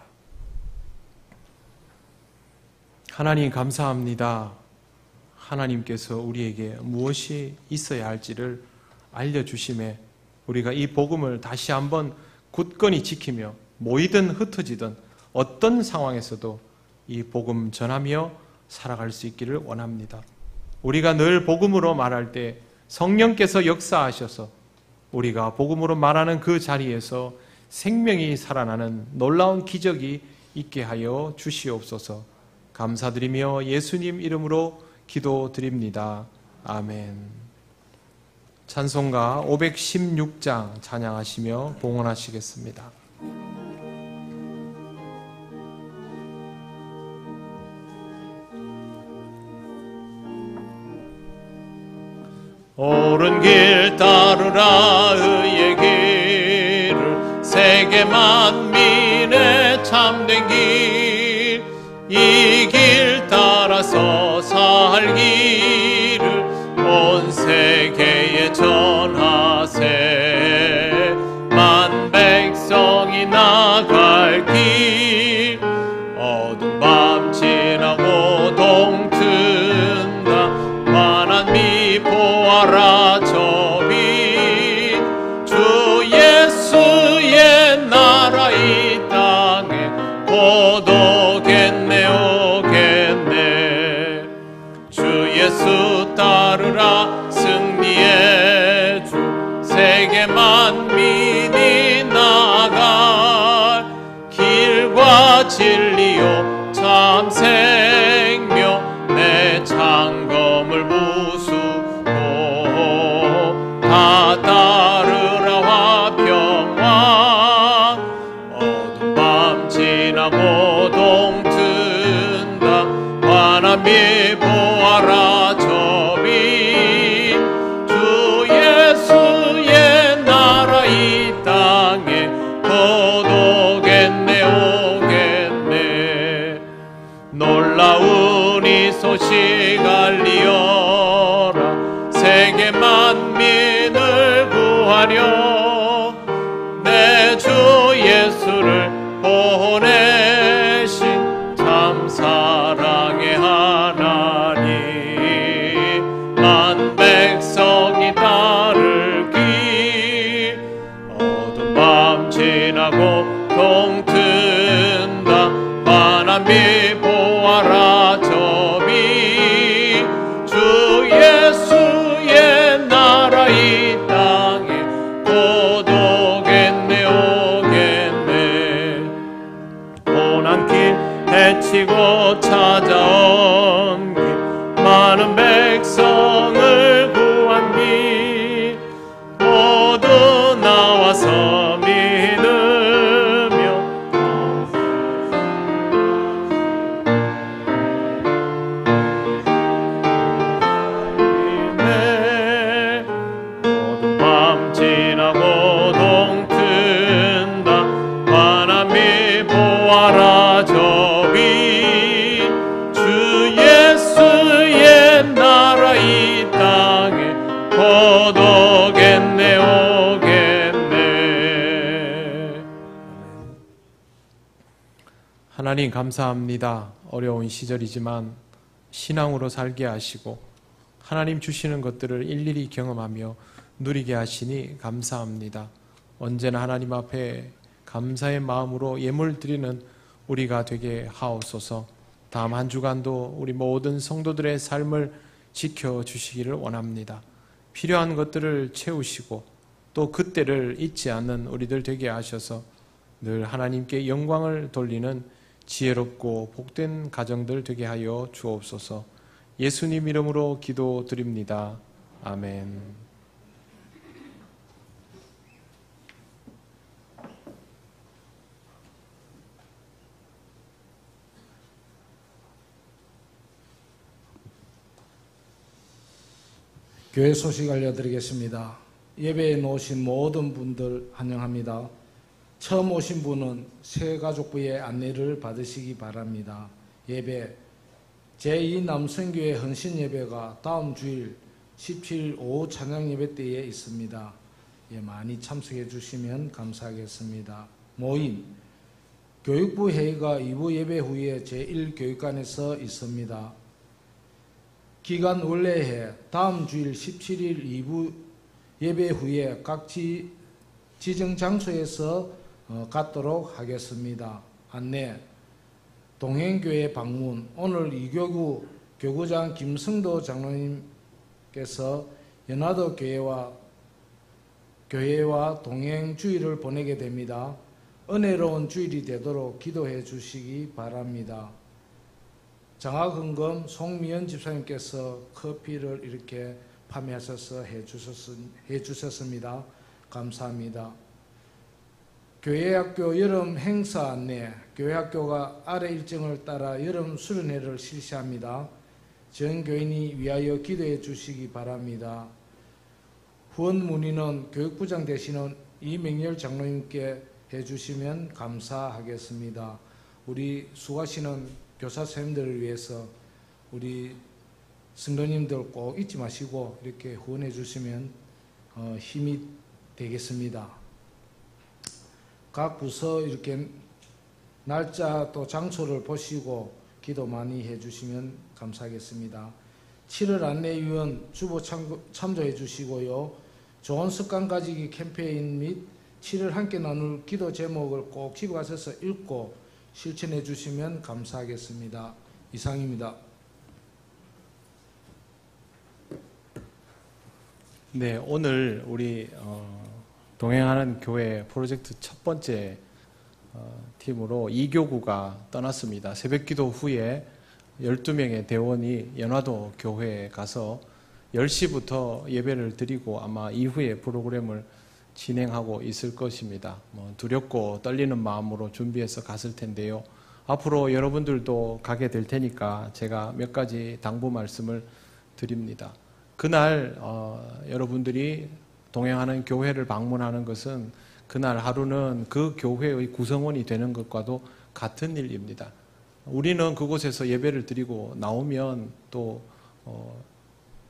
하나님 감사합니다. 하나님께서 우리에게 무엇이 있어야 할지를 알려주심에 우리가 이 복음을 다시 한번 굳건히 지키며 모이든 흩어지든 어떤 상황에서도 이 복음 전하며 살아갈 수 있기를 원합니다. 우리가 늘 복음으로 말할 때 성령께서 역사하셔서 우리가 복음으로 말하는 그 자리에서 생명이 살아나는 놀라운 기적이 있게 하여 주시옵소서. 감사드리며 예수님 이름으로 기도드립니다. 아멘. 찬송가 516장 찬양하시며 봉헌하시겠습니다. 옳은 길 따르라 의의 길을, 세계 만민의 참된 길, 이 길 따라서 살기를 온 세계에 전하세. 만 백성이 나갈 길, 어두운 밤 지나고 동튼다. 환한 미 보아라 저 빛, 주 예수의 나라 이 땅에 곧 오겠네 오겠네. 주 예수 따르라 승리의 주, 세계 만민이 나갈 길과 진리요 참 생명, 내 창검을 부수고 다 따르라 화평왕. 어두운 밤 지나고 동튼다. 환한 미 보아라 저 빛, 주 예수의 나라 이 땅에 곧 오겠네 오겠네. 놀라운 이 소식 알리어라. 세계 만민을 구하려 내 주 예수를 보내신 참 사랑의 하나님. 만 백성이 따를 길, 어두운 밤 지나고 동튼다. 환한 미 보아라 저 빛, 많은 백성을 구하니 모두 나와서 믿으며 모든 밤 지나고 동 튼다 바람이 보아라 저기 주 예수의 나라 이 땅에 곧 오겠네 오겠네. 하나님 감사합니다. 어려운 시절이지만 신앙으로 살게 하시고 하나님 주시는 것들을 일일이 경험하며 누리게 하시니 감사합니다. 언제나 하나님 앞에 감사의 마음으로 예물 드리는 우리가 되게 하옵소서. 다음 한 주간도 우리 모든 성도들의 삶을 지켜주시기를 원합니다. 필요한 것들을 채우시고 또 그때를 잊지 않는 우리들 되게 하셔서 늘 하나님께 영광을 돌리는 지혜롭고 복된 가정들 되게 하여 주옵소서. 예수님 이름으로 기도드립니다. 아멘. 교회 소식 알려드리겠습니다. 예배에 놓으신 모든 분들 환영합니다. 처음 오신 분은 새 가족부의 안내를 받으시기 바랍니다. 예배 제2남성교회 헌신예배가 다음 주일 17일 오후 찬양예배 때에 있습니다. 많이 참석해 주시면 감사하겠습니다. 모임 교육부 회의가 2부 예배 후에 제1교육관에서 있습니다. 기간 원래해 다음 주일 17일 2부 예배 후에 각 지정 장소에서 갖도록 하겠습니다. 안내 동행교회 방문 오늘 이교구 교구장 김성도 장로님께서 연화도 교회와 동행 주일을 보내게 됩니다. 은혜로운 주일이 되도록 기도해 주시기 바랍니다. 장학흥금 송미연 집사님께서 커피를 이렇게 판매하셔서 해주셨습니다. 감사합니다. 교회학교 여름 행사 안내 교회학교가 아래 일정을 따라 여름 수련회를 실시합니다. 전 교인이 위하여 기도해 주시기 바랍니다. 후원 문의는 교육부장 되시는 이명렬 장로님께 해주시면 감사하겠습니다. 우리 수고하시는 교사 선생님들을 위해서 우리 성도님들 꼭 잊지 마시고 이렇게 후원해 주시면 힘이 되겠습니다. 각 부서 이렇게 날짜 또 장소를 보시고 기도 많이 해주시면 감사하겠습니다. 7월 안내위원 주보 참조해 주시고요. 좋은 습관 가지기 캠페인 및 7월 함께 나눌 기도 제목을 꼭 집에 가셔서 읽고 실천해 주시면 감사하겠습니다. 이상입니다. 네, 오늘 우리 동행하는 교회 프로젝트 첫 번째 팀으로 이교구가 떠났습니다. 새벽기도 후에 12명의 대원이 연화도 교회에 가서 10시부터 예배를 드리고 아마 이후에 프로그램을 진행하고 있을 것입니다. 두렵고 떨리는 마음으로 준비해서 갔을 텐데요. 앞으로 여러분들도 가게 될 테니까 제가 몇 가지 당부 말씀을 드립니다. 그날 여러분들이 동행하는 교회를 방문하는 것은 그날 하루는 그 교회의 구성원이 되는 것과도 같은 일입니다. 우리는 그곳에서 예배를 드리고 나오면 또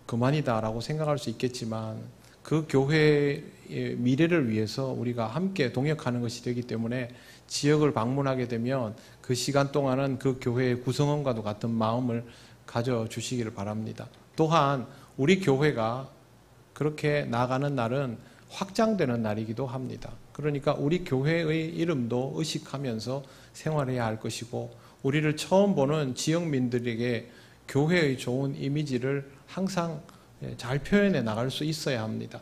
그만이다라고 생각할 수 있겠지만 그 교회의 미래를 위해서 우리가 함께 동역하는 것이 되기 때문에 지역을 방문하게 되면 그 시간 동안은 그 교회의 구성원과도 같은 마음을 가져주시기를 바랍니다. 또한 우리 교회가 그렇게 나가는 날은 확장되는 날이기도 합니다. 그러니까 우리 교회의 이름도 의식하면서 생활해야 할 것이고 우리를 처음 보는 지역민들에게 교회의 좋은 이미지를 항상 잘 표현해 나갈 수 있어야 합니다.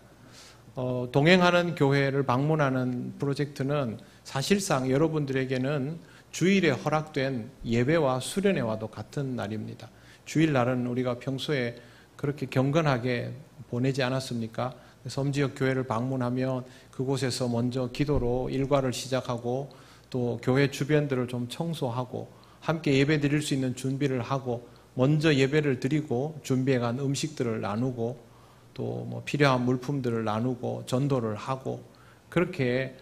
동행하는 교회를 방문하는 프로젝트는 사실상 여러분들에게는 주일에 허락된 예배와 수련회와도 같은 날입니다. 주일날은 우리가 평소에 그렇게 경건하게 보내지 않았습니까? 섬지역 교회를 방문하면 그곳에서 먼저 기도로 일과를 시작하고 또 교회 주변들을 좀 청소하고 함께 예배 드릴 수 있는 준비를 하고 먼저 예배를 드리고 준비해간 음식들을 나누고 또 뭐 필요한 물품들을 나누고 전도를 하고 그렇게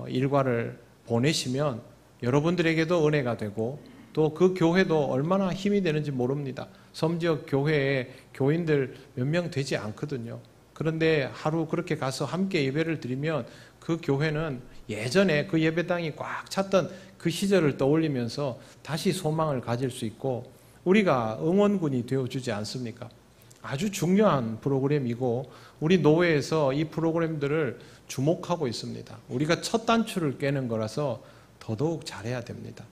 일과를 보내시면 여러분들에게도 은혜가 되고 또 그 교회도 얼마나 힘이 되는지 모릅니다. 섬지역 교회에 교인들 몇 명 되지 않거든요. 그런데 하루 그렇게 가서 함께 예배를 드리면 그 교회는 예전에 그 예배당이 꽉 찼던 그 시절을 떠올리면서 다시 소망을 가질 수 있고 우리가 응원군이 되어주지 않습니까? 아주 중요한 프로그램이고 우리 노회에서 이 프로그램들을 주목하고 있습니다. 우리가 첫 단추를 깨는 거라서 더더욱 잘해야 됩니다.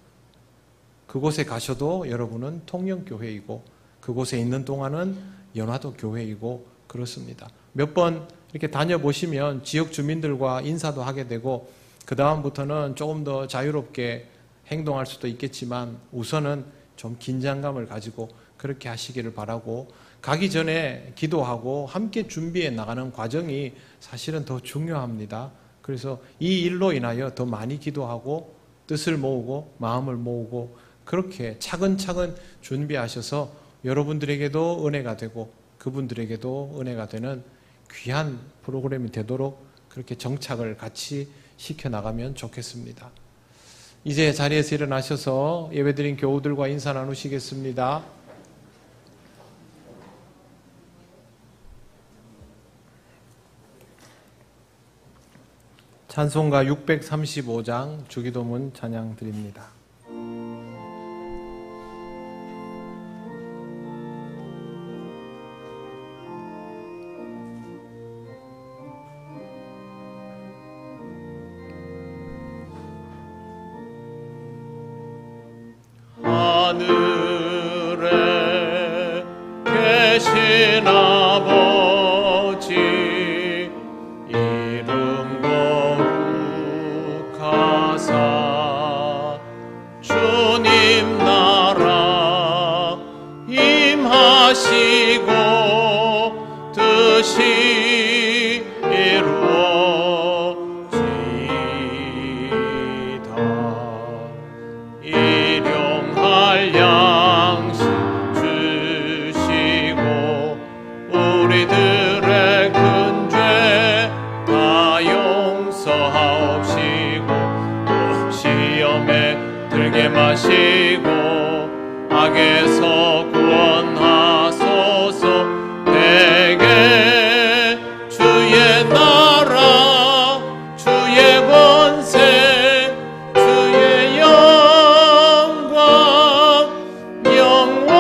그곳에 가셔도 여러분은 통영교회이고 그곳에 있는 동안은 연화도 교회이고 그렇습니다. 몇 번 이렇게 다녀보시면 지역 주민들과 인사도 하게 되고 그 다음부터는 조금 더 자유롭게 행동할 수도 있겠지만 우선은 좀 긴장감을 가지고 그렇게 하시기를 바라고 가기 전에 기도하고 함께 준비해 나가는 과정이 사실은 더 중요합니다. 그래서 이 일로 인하여 더 많이 기도하고 뜻을 모으고 마음을 모으고 그렇게 차근차근 준비하셔서 여러분들에게도 은혜가 되고 그분들에게도 은혜가 되는 귀한 프로그램이 되도록 그렇게 정착을 같이 시켜나가면 좋겠습니다. 이제 자리에서 일어나셔서 예배드린 교우들과 인사 나누시겠습니다. 찬송가 635장 주기도문 찬양 드립니다. 하늘에 계신 아버지 이름 거룩하사 주님 나라 임하시고 뜻이 이루어지이다. 일용할 양식 주시고 우리들의 큰 죄 다 용서하옵시고 또 시험에 들게 마시고 악에서 구원하소서. 내게 주의 나라 주의 권세 주의 영광 영원히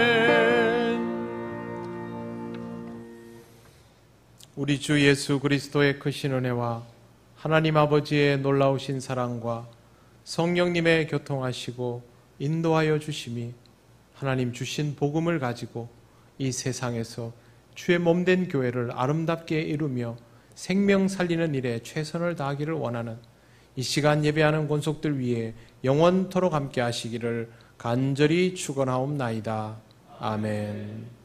아멘. 우리 주 예수 그리스도의 크신 은혜와 하나님 아버지의 놀라우신 사랑과 성령님의 교통하시고 인도하여 주심이 하나님 주신 복음을 가지고 이 세상에서 주의 몸된 교회를 아름답게 이루며 생명 살리는 일에 최선을 다하기를 원하는 이 시간 예배하는 권속들 위해 영원토록 함께 하시기를 간절히 축원하옵나이다. 아멘.